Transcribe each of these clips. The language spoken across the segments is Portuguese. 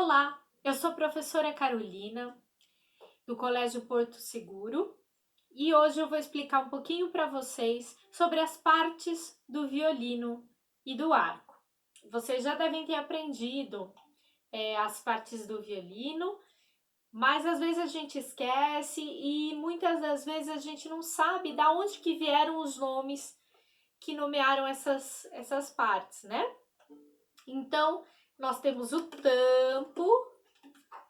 Olá, eu sou a professora Carolina, do Colégio Porto Seguro, e hoje eu vou explicar um pouquinho para vocês sobre as partes do violino e do arco. Vocês já devem ter aprendido as partes do violino, mas às vezes a gente esquece e muitas das vezes a gente não sabe de onde que vieram os nomes que nomearam essas partes, né? Então, nós temos o tampo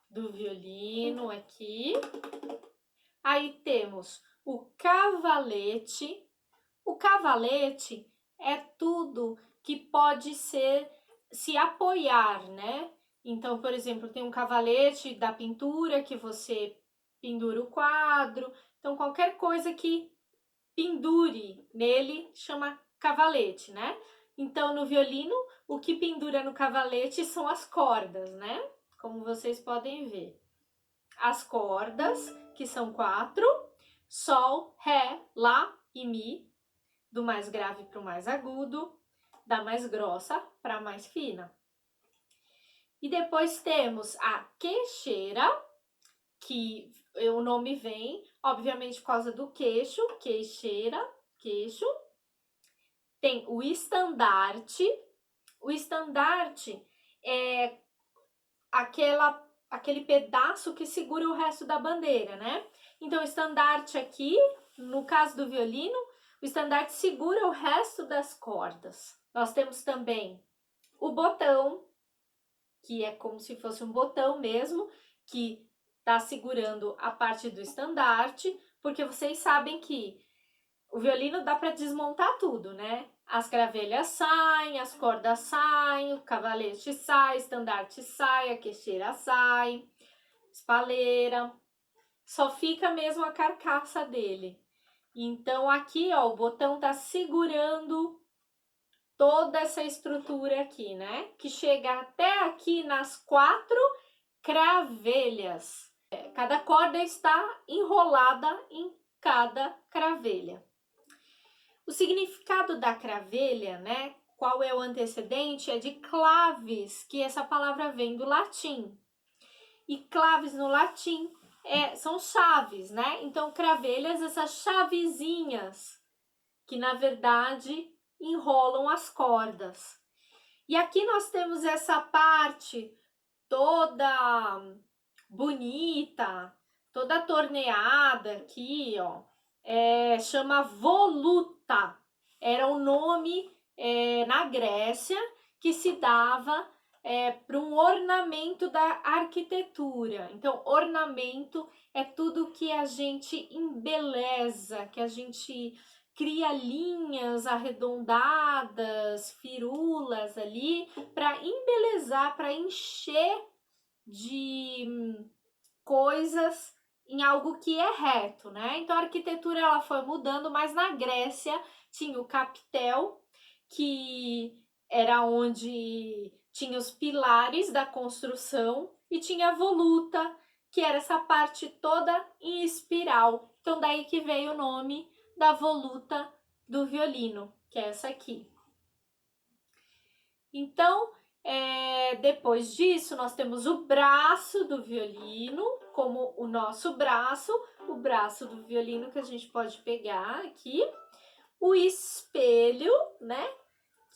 do violino aqui. Aí temos o cavalete. O cavalete é tudo que pode se apoiar, né? Então, por exemplo, tem um cavalete da pintura que você pendura o quadro. Então, qualquer coisa que pendure nele chama cavalete, né? Então, no violino, o que pendura no cavalete são as cordas, né? Como vocês podem ver. As cordas, que são 4, Sol, Ré, Lá e Mi, do mais grave para o mais agudo, da mais grossa para a mais fina. E depois temos a queixeira, que o nome vem, obviamente, por causa do queixo, queixeira, queixo. Tem o estandarte. O estandarte é aquele pedaço que segura o resto da bandeira, né? Então, o estandarte aqui, no caso do violino, o estandarte segura o resto das cordas. Nós temos também o botão, que é como se fosse um botão mesmo, que está segurando a parte do estandarte, porque vocês sabem que o violino dá para desmontar tudo, né? As gravelhas saem, as cordas saem, o cavalete sai, o estandarte sai, a queixeira sai, espaleira. Só fica mesmo a carcaça dele. Então, aqui, ó, o botão tá segurando toda essa estrutura aqui, né? Que chega até aqui nas 4 cravelhas. Cada corda está enrolada em cada cravelha. O significado da cravelha, né? Qual é o antecedente? É de claves, que essa palavra vem do latim. E claves no latim são chaves, né? Então, cravelhas, essas chavezinhas, que na verdade enrolam as cordas. E aqui nós temos essa parte toda bonita, toda torneada aqui, ó. Chama voluta. Era o nome na Grécia que se dava para um ornamento da arquitetura. Então, ornamento é tudo que a gente embeleza, que a gente cria linhas arredondadas, firulas ali, para embelezar, para encher de coisas em algo que é reto, né? Então a arquitetura ela foi mudando, mas na Grécia tinha o capitel, que era onde tinha os pilares da construção, e tinha a voluta, que era essa parte toda em espiral. Então daí que veio o nome da voluta do violino, que é essa aqui. Então, depois disso, nós temos o braço do violino, como o nosso braço, o braço do violino que a gente pode pegar aqui. O espelho, né,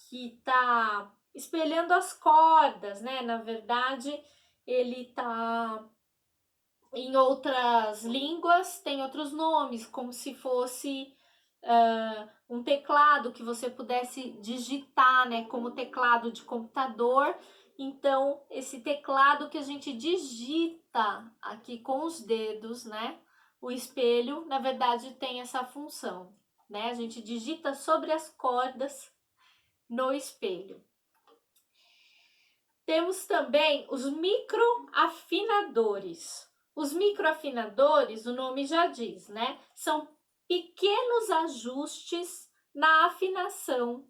que tá espelhando as cordas, né? Na verdade, ele tá em outras línguas, tem outros nomes, como se fosse um teclado que você pudesse digitar, né, como teclado de computador. Então, esse teclado que a gente digita aqui com os dedos, né, o espelho, na verdade, tem essa função, né, a gente digita sobre as cordas no espelho. Temos também os microafinadores. Os microafinadores, o nome já diz, né, são pequenos ajustes na afinação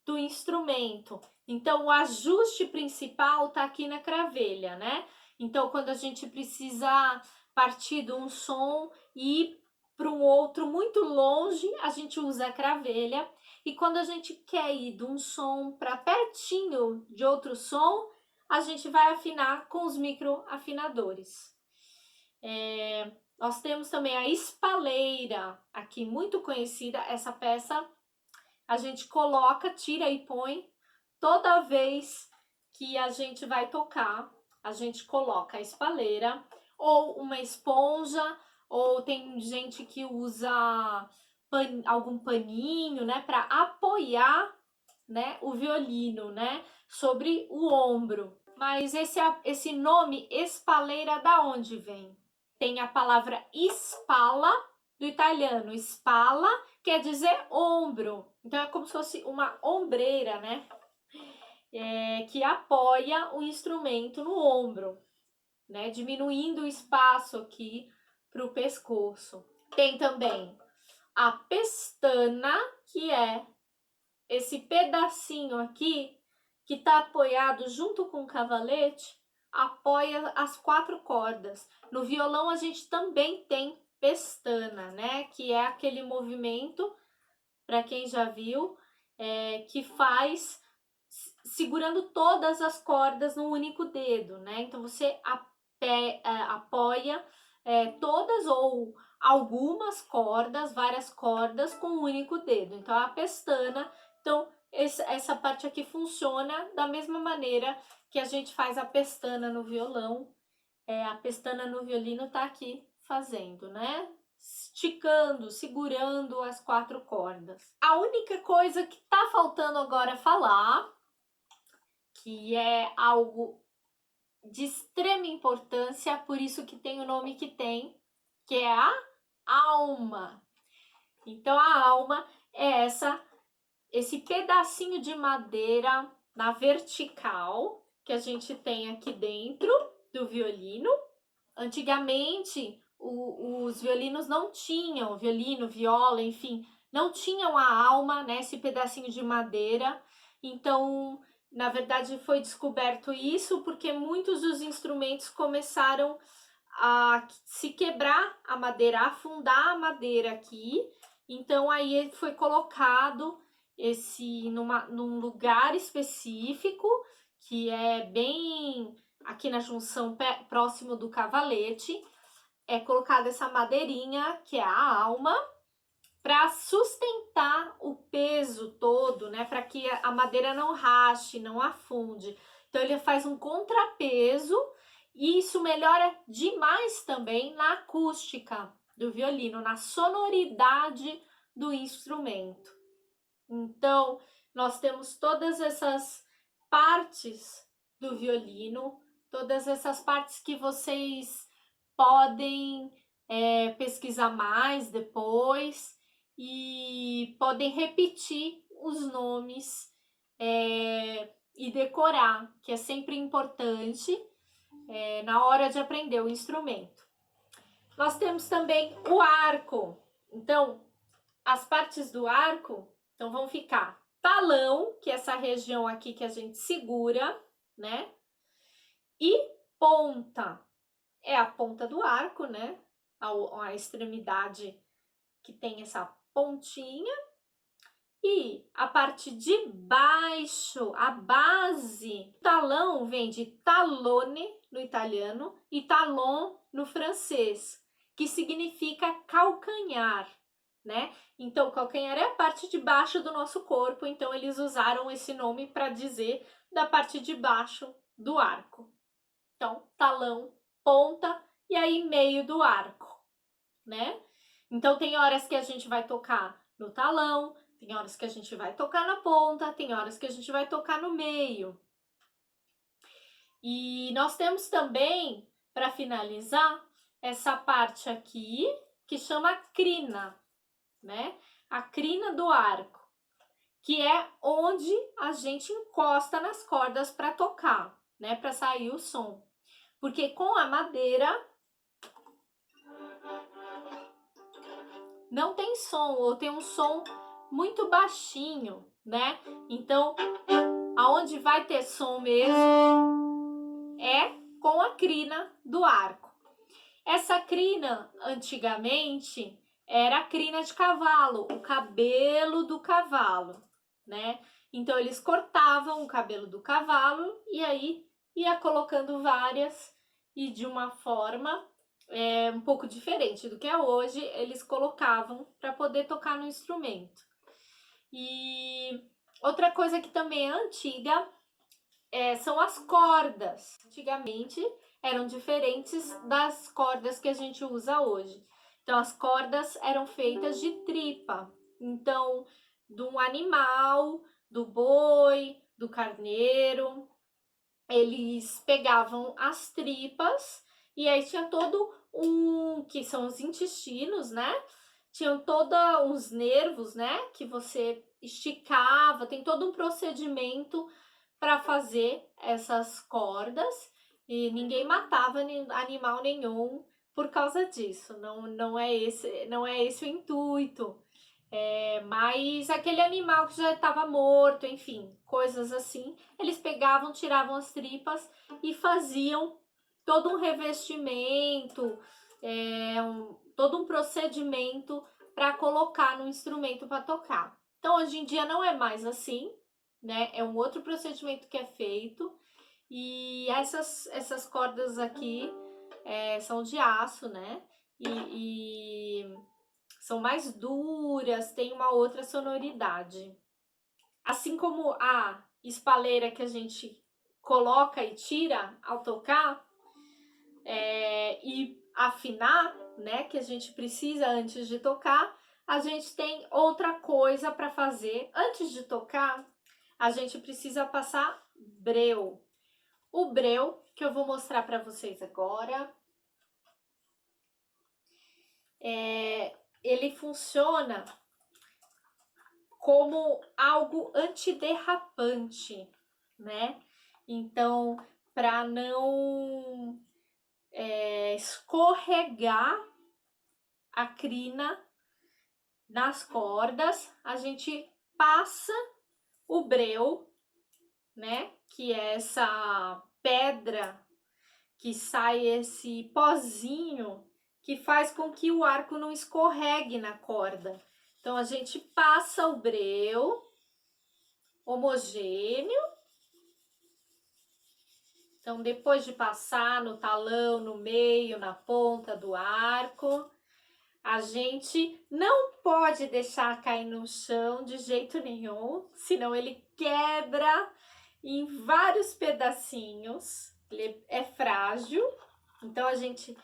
do instrumento. Então, o ajuste principal está aqui na cravelha, né? Então, quando a gente precisa partir de um som e ir para um outro muito longe, a gente usa a cravelha. E quando a gente quer ir de um som para pertinho de outro som, a gente vai afinar com os microafinadores. Nós temos também a espaleira, aqui muito conhecida. Essa peça a gente coloca, tira e põe toda vez que a gente vai tocar. A gente coloca a espaleira ou uma esponja, ou tem gente que usa algum paninho, né, para apoiar, né, o violino, né, sobre o ombro. Mas esse nome espaleira da onde vem? Tem a palavra spalla, do italiano. Spalla quer dizer ombro. Então é como se fosse uma ombreira, né? Que apoia o instrumento no ombro, né? Diminuindo o espaço aqui para o pescoço. Tem também a pestana, que é esse pedacinho aqui que está apoiado junto com o cavalete, apoia as 4 cordas. No violão a gente também tem pestana, né? Que é aquele movimento, para quem já viu, que faz segurando todas as cordas no único dedo, né? Então você apoia todas ou algumas cordas, várias cordas com um único dedo. Então a pestana, então essa parte aqui funciona da mesma maneira que a gente faz a pestana no violão. A pestana no violino tá aqui fazendo, né? Esticando, segurando as 4 cordas. A única coisa que tá faltando agora falar, que é algo de extrema importância, por isso que tem o nome que tem, que é a alma. Então a alma é esse pedacinho de madeira na vertical que a gente tem aqui dentro do violino. Antigamente os violinos não tinham, violino, viola, enfim, não tinham a alma, né, esse pedacinho de madeira. Então, na verdade, foi descoberto isso porque muitos dos instrumentos começaram a se quebrar a madeira, a afundar a madeira aqui. Então, aí foi colocado num lugar específico, que é bem aqui na junção próximo do cavalete, é colocada essa madeirinha, que é a alma, para sustentar o peso todo, né? Para que a madeira não rache, não afunde. Então ele faz um contrapeso e isso melhora demais também na acústica do violino, na sonoridade do instrumento. Então, nós temos todas essas partes do violino, todas essas partes que vocês podem pesquisar mais depois e podem repetir os nomes e decorar, que é sempre importante na hora de aprender o instrumento. Nós temos também o arco. Então, as partes do arco vão ficar talão, que é essa região aqui que a gente segura, né? E ponta, é a ponta do arco, né? A extremidade que tem essa pontinha. E a parte de baixo, a base, talão vem de talone no italiano e talon no francês, que significa calcanhar, né? Então, o calcanhar é a parte de baixo do nosso corpo, então eles usaram esse nome para dizer da parte de baixo do arco. Então, talão, ponta e aí meio do arco, né? Então, tem horas que a gente vai tocar no talão, tem horas que a gente vai tocar na ponta, tem horas que a gente vai tocar no meio. E nós temos também, para finalizar, essa parte aqui que chama crina, né? A crina do arco, que é onde a gente encosta nas cordas para tocar, né? Para sair o som. Porque com a madeira não tem som, ou tem um som muito baixinho, né? Então, aonde vai ter som mesmo é com a crina do arco. Essa crina, antigamente, era a crina de cavalo, o cabelo do cavalo, né? Então, eles cortavam o cabelo do cavalo e aí ia colocando várias e de uma forma um pouco diferente do que é hoje, eles colocavam para poder tocar no instrumento. E outra coisa que também é antiga são as cordas. Antigamente eram diferentes das cordas que a gente usa hoje. Então as cordas eram feitas de tripa. Então, de um animal, do boi, do carneiro, eles pegavam as tripas e aí tinha todo que são os intestinos, né? Tinham todos os nervos, né? Que você esticava, tem todo um procedimento para fazer essas cordas e ninguém matava animal nenhum por causa disso. Não é esse o intuito. Mas aquele animal que já estava morto, enfim, coisas assim, eles pegavam, tiravam as tripas e faziam todo um revestimento, todo um procedimento para colocar no instrumento para tocar. Então, hoje em dia não é mais assim, né? É um outro procedimento que é feito. E essas cordas aqui são de aço, né? E são mais duras, tem uma outra sonoridade. Assim como a espaleira que a gente coloca e tira ao tocar e afinar, né, que a gente precisa antes de tocar, a gente tem outra coisa para fazer. Antes de tocar, a gente precisa passar breu. O breu, que eu vou mostrar para vocês agora, ele funciona como algo antiderrapante, né? Então, para não escorregar a crina nas cordas, a gente passa o breu, né? Que é essa pedra que sai esse pozinho que faz com que o arco não escorregue na corda. Então, a gente passa o breu homogêneo. Então, depois de passar no talão, no meio, na ponta do arco, a gente não pode deixar cair no chão de jeito nenhum, senão ele quebra em vários pedacinhos. Ele é frágil, então a gente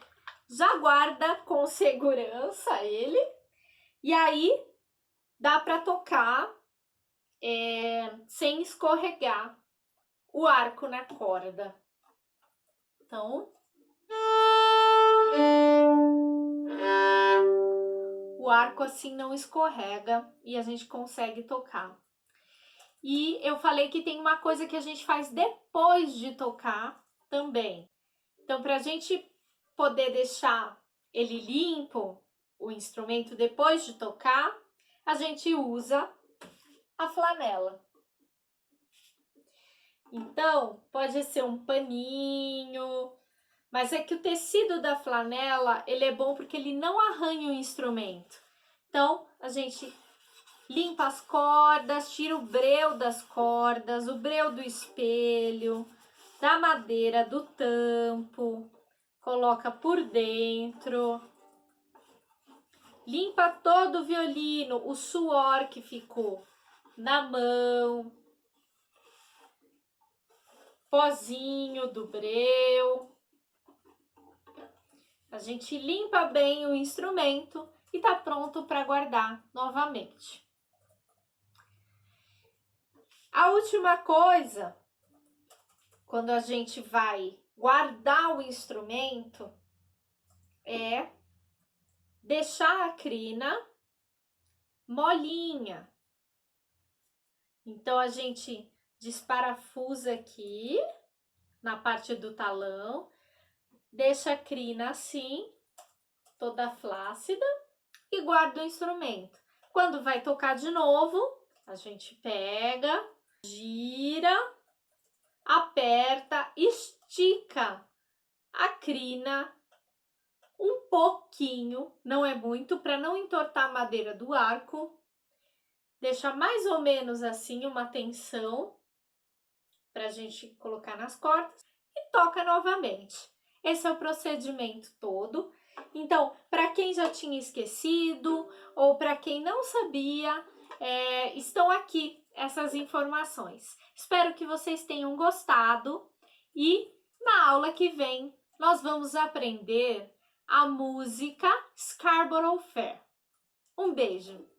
já guarda com segurança ele. E aí dá para tocar sem escorregar o arco na corda. Então, o arco assim não escorrega e a gente consegue tocar. E eu falei que tem uma coisa que a gente faz depois de tocar também. Então, para a gente poder deixar ele limpo, o instrumento, depois de tocar, a gente usa a flanela. Então, pode ser um paninho, mas é que o tecido da flanela, ele é bom porque ele não arranha o instrumento. Então, a gente limpa as cordas, tira o breu das cordas, o breu do espelho, da madeira, do tampo, coloca por dentro. Limpa todo o violino, o suor que ficou na mão, pozinho do breu. A gente limpa bem o instrumento e tá pronto para guardar novamente. A última coisa, quando a gente vai guardar o instrumento, é deixar a crina molinha. Então, a gente desparafusa aqui na parte do talão, deixa a crina assim, toda flácida, e guarda o instrumento. Quando vai tocar de novo, a gente pega, gira, aperta, estica a crina um pouquinho, não é muito, para não entortar a madeira do arco. Deixa mais ou menos assim uma tensão para a gente colocar nas cordas. e toca novamente. Esse é o procedimento todo. Então, para quem já tinha esquecido ou para quem não sabia, estão aqui essas informações. Espero que vocês tenham gostado e na aula que vem nós vamos aprender a música Scarborough Fair. Um beijo!